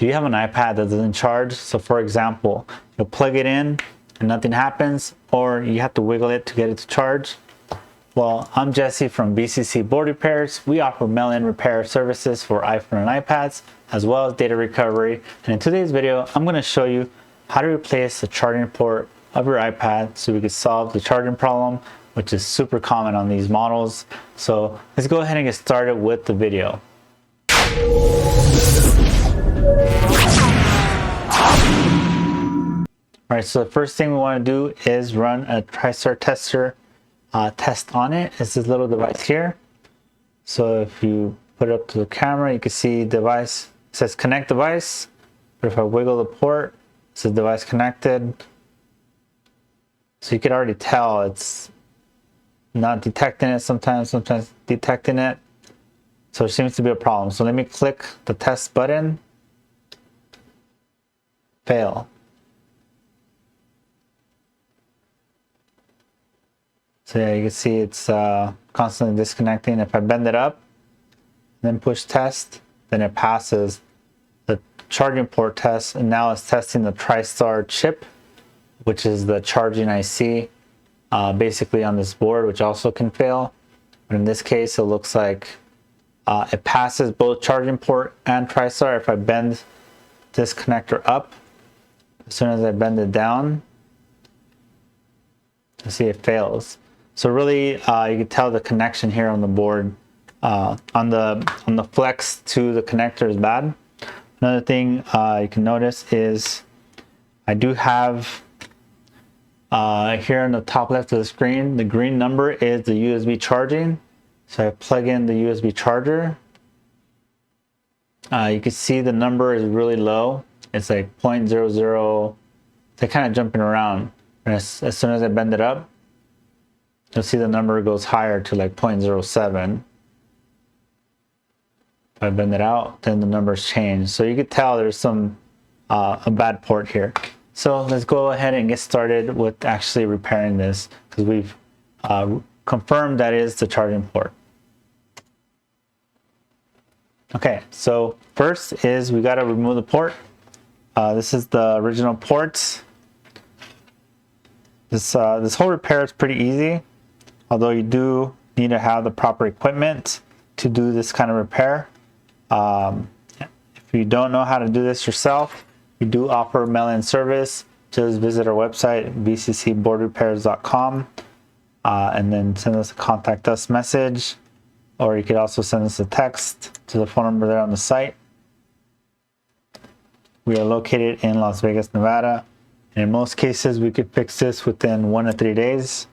do you have an iPad that doesn't charge? So for example, you'll plug it in and nothing happens, or you have to wiggle it to get it to charge. Well, I'm Jesse from BCC Board Repairs. We offer mail-in repair services for iPhone and iPads, as well as data recovery. And in today's video, I'm going to show you how to replace the charging port of your iPad so we can solve the charging problem, which is super common on these models. So let's go ahead and get started with the video. All right, so the first thing we want to do is run a TriStar tester test on it. It's this little device here. So if you put it up to the camera, you can see device, it says connect device. But if I wiggle the port, it says device connected. So you could already tell it's not detecting it sometimes detecting it. So it seems to be a problem. So let me click the test button. Fail. So yeah, you can see it's constantly disconnecting. If I bend it up, then push test, then it passes the charging port test, and now it's testing the TriStar chip, which is the charging IC, basically on this board, which also can fail. But in this case, it looks like it passes both charging port and TriStar. If I bend this connector up, as soon as I bend it down, you see it fails. So really, you can tell the connection here on the board, on the flex to the connector is bad. Another thing you can notice is I do have here on the top left of the screen, the green number is the USB charging. So I plug in the USB charger. You can see the number is really low. It's like 0.00. They're kind of jumping around. And as soon as I bend it up, you'll see the number goes higher to like 0.07. If I bend it out, then the numbers change. So you can tell there's some a bad port here. So let's go ahead and get started with actually repairing this, because we've confirmed that is the charging port. Okay, so first is we got to remove the port. This is the original port. This whole repair is pretty easy, although you do need to have the proper equipment to do this kind of repair. If you don't know how to do this yourself, we do offer mail-in service. Just visit our website, bccboardrepairs.com, and then send us a contact us message, or you could also send us a text to the phone number there on the site. We are located in Las Vegas, Nevada. And in most cases, we could fix this within 1 to 3 days.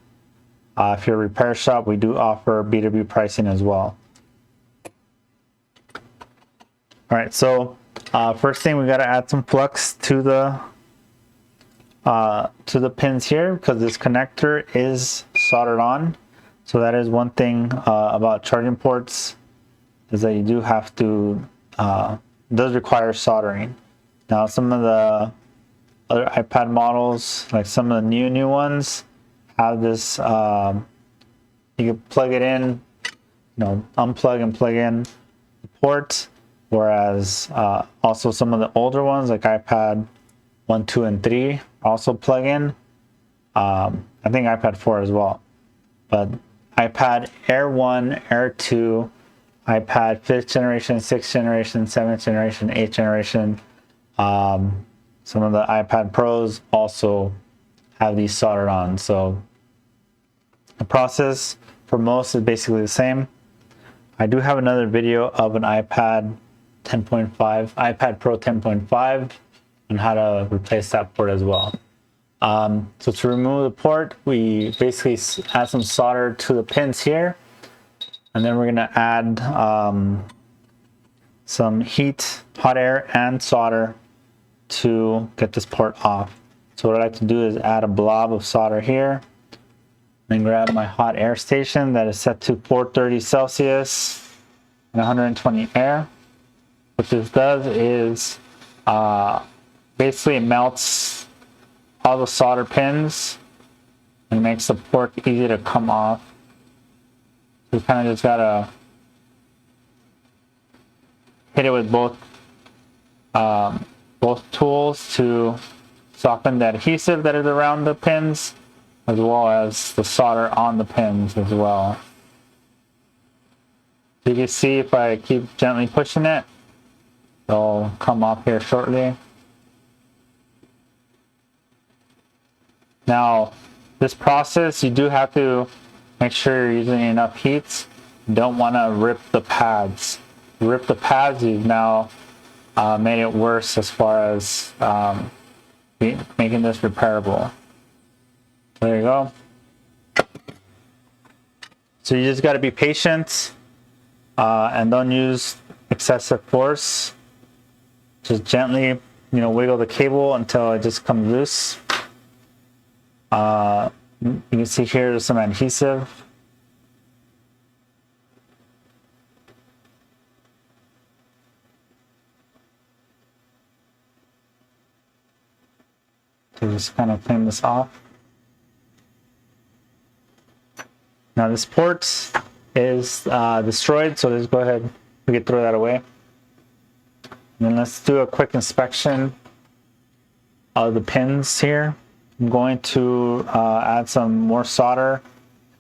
If you're a repair shop, we do offer B2B pricing as well. All right, so first thing, we got to add some flux to the pins here, because this connector is soldered on. So that is one thing about charging ports, is that you do have to, it does require soldering. Now, some of the other iPad models, like some of the new ones, have this, you can plug it in, unplug and plug in the port, whereas also some of the older ones, like iPad 1, 2, and 3, also plug in. I think iPad 4 as well. But iPad Air 1, Air 2, iPad 5th generation, 6th generation, 7th generation, 8th generation, some of the iPad Pros also have these soldered on. So the process for most is basically the same. I do have another video of an iPad 10.5, iPad Pro 10.5, on how to replace that port as well. So to remove the port, we basically add some solder to the pins here, and then we're gonna add some heat, hot air, and solder to get this port off. So what I like to do is add a blob of solder here, then grab my hot air station that is set to 430 Celsius and 120 air. What this does is basically it melts all the solder pins and makes the port easy to come off. So you kind of just gotta hit it with both both tools to soften the adhesive that is around the pins, as well as the solder on the pins as well. You can see if I keep gently pushing it, it'll come off here shortly. Now, this process, you do have to make sure you're using enough heat. You don't want to rip the pads. Rip the pads, you've now made it worse as far as making this repairable. There you go. So you just got to be patient and don't use excessive force. Just gently, wiggle the cable until it just comes loose. You can see here there's some adhesive. So just kind of clean this off. Now this port is destroyed, so let's go ahead, we can throw that away. And then let's do a quick inspection of the pins here. I'm going to add some more solder,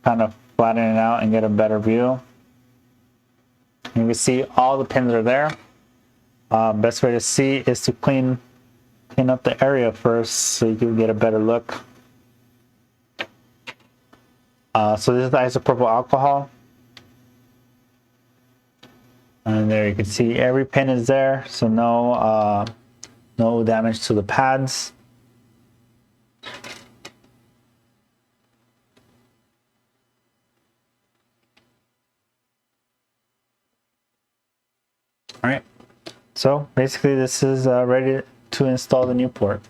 kind of flatten it out and get a better view. You can see all the pins are there. Best way to see is to clean up the area first so you can get a better look. So this is the isopropyl alcohol. And there you can see every pin is there, so no damage to the pads. All right, so basically this is ready to install the new port.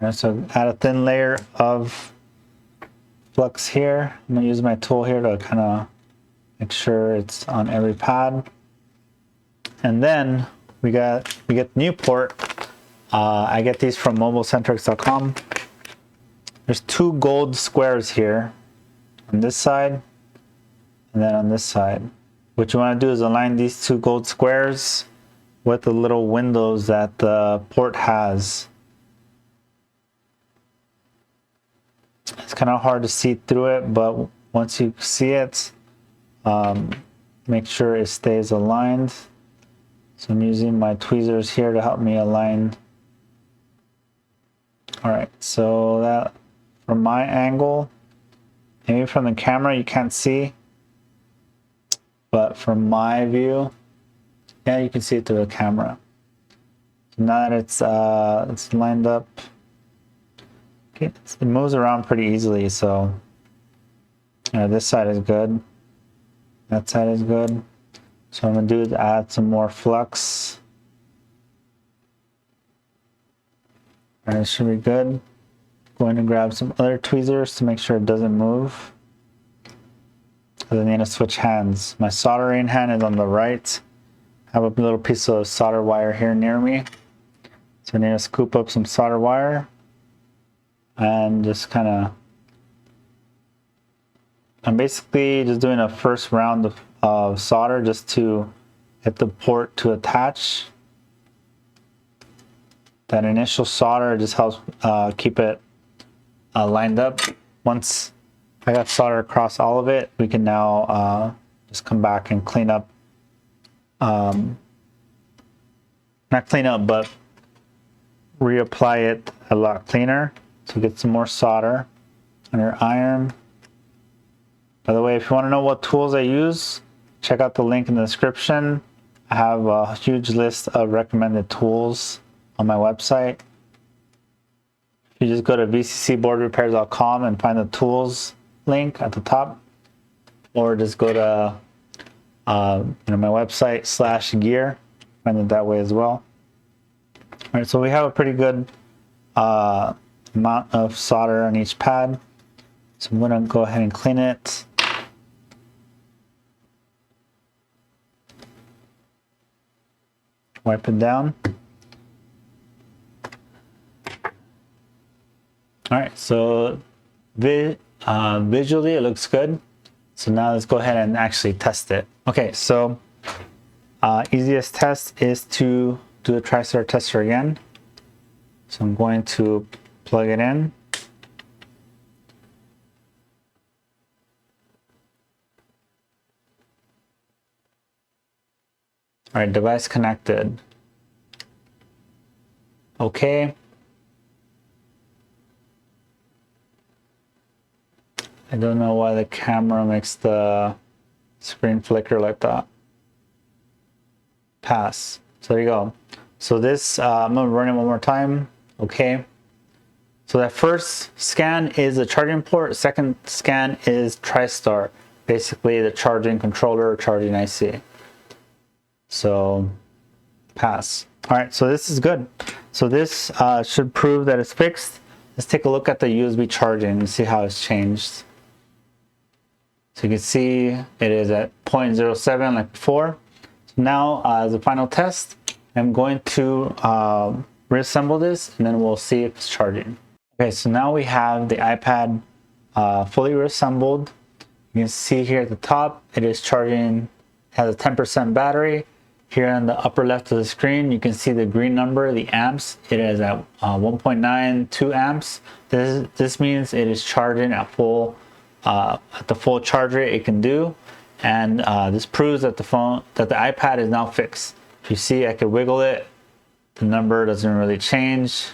Right, so add a thin layer of flux here. I'm gonna use my tool here to kind of make sure it's on every pad. And then we get the new port. I get these from mobilecentrics.com. There's 2 gold squares here on this side and then on this side. What you want to do is align these 2 gold squares with the little windows that the port has. It's kind of hard to see through it, but once you see it, make sure it stays aligned. So I'm using my tweezers here to help me align. All right, so that from my angle, maybe from the camera you can't see, but from my view, yeah, you can see it through the camera. So now that it's lined up, okay, it moves around pretty easily. So this side is good, that side is good. So I'm gonna do is add some more flux. And it should be good. Going to grab some other tweezers to make sure it doesn't move. Because I need to switch hands. My soldering hand is on the right. I have a little piece of solder wire here near me. So I need to scoop up some solder wire and just kind of, I'm basically just doing a first round of solder just to get the port to attach. That initial solder just helps keep it lined up. Once I got solder across all of it, we can now just come back and clean up, not clean up, but reapply it a lot cleaner. So get some more solder on your iron. By the way, if you want to know what tools I use, check out the link in the description. I have a huge list of recommended tools on my website. You just go to vccboardrepairs.com and find the tools link at the top, or just go to my website /gear, find it that way as well. All right, so we have a pretty good amount of solder on each pad. So I'm going to go ahead and clean it. Wipe it down. All right, so visually it looks good. So now let's go ahead and actually test it. Okay, so easiest test is to do the TriStar tester again. So I'm going to plug it in. All right, device connected. Okay. I don't know why the camera makes the screen flicker like that. Pass. So there you go. So this, I'm gonna run it one more time. Okay. So that first scan is a charging port. Second scan is TriStar, basically the charging controller, charging IC. So pass. All right, so this is good. So this should prove that it's fixed. Let's take a look at the USB charging and see how it's changed. So you can see it is at 0.07 like before. So now as a final test, I'm going to reassemble this and then we'll see if it's charging. Okay, so now we have the iPad fully reassembled. You can see here at the top, it is charging, has a 10% battery. Here on the upper left of the screen, you can see the green number, the amps. It is at 1.92 amps. This means it is charging at full, at the full charge rate it can do. And this proves that the iPad is now fixed. If you see, I could wiggle it. The number doesn't really change.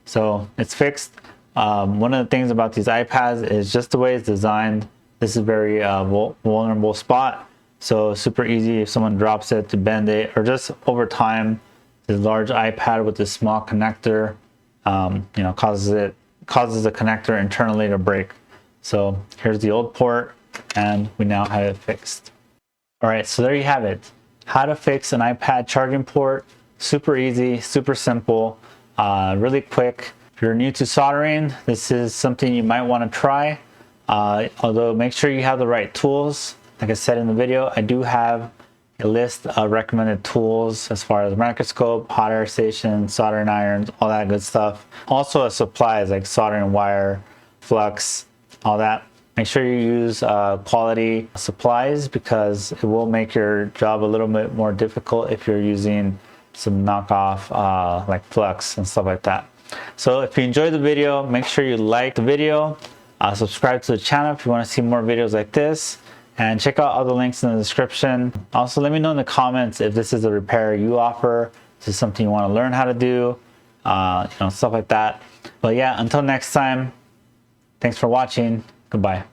So it's fixed. One of the things about these iPads is just the way it's designed. This is a very vulnerable spot. So super easy if someone drops it to bend it, or just over time, this large iPad with this small connector, you know, causes the connector internally to break. So here's the old port, and we now have it fixed. All right, so there you have it. How to fix an iPad charging port. Super easy, super simple, really quick. If you're new to soldering, this is something you might want to try. Although make sure you have the right tools. Like I said in the video, I do have a list of recommended tools as far as microscope, hot air station, soldering irons, all that good stuff. Also supplies like soldering wire, flux, all that. Make sure you use quality supplies because it will make your job a little bit more difficult if you're using some knockoff like flux and stuff like that. So if you enjoyed the video, make sure you like the video, subscribe to the channel if you want to see more videos like this, and check out all the links in the description. Also, let me know in the comments if this is a repair you offer, if this is something you want to learn how to do, you know, stuff like that. But yeah, until next time, thanks for watching. Goodbye.